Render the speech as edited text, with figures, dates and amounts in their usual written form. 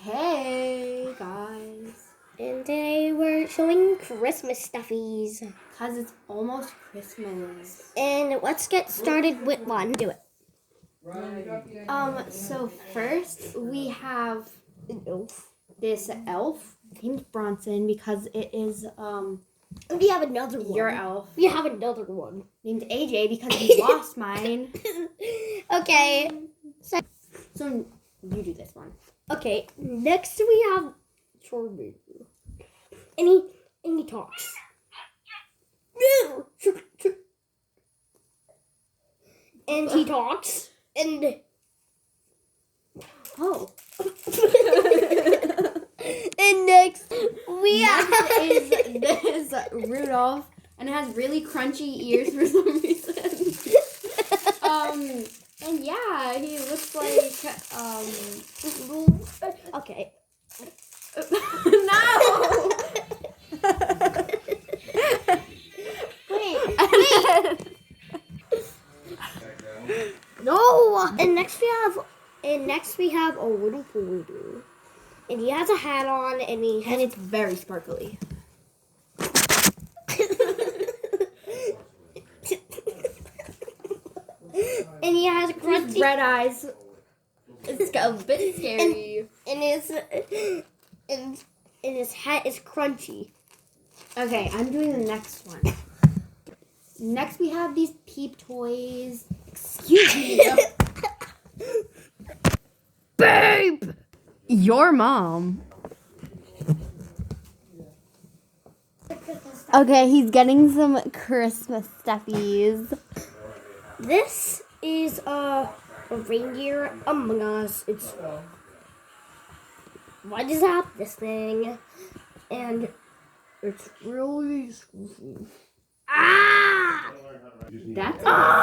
Hey guys, And today we're showing Christmas stuffies. cause it's almost Christmas. And let's get started with one. Do it. So first we have An elf. this elf named Bronson because it is We have another one. your elf We have another one. named AJ because he lost mine. Okay. So you do this one. Okay. Next we have Charmander. And he talks. And he talks. And Oh, and next we next have is this Rudolph, and it has really crunchy ears for some reason. And yeah, he looks like Okay. no. Wait. No. And next we have a little poodle. And he has a hat on and he has And it's very sparkly. and he has crunchy Red eyes. It's a bit scary. and his hat is crunchy. Okay, I'm doing the next one. Next we have these Peep toys. Excuse me. Babe! Your mom. Okay, he's getting some Christmas stuffies. This is a reindeer Among Us. It's why does it have this thing? And it's really squishy. Ah! That's Ah!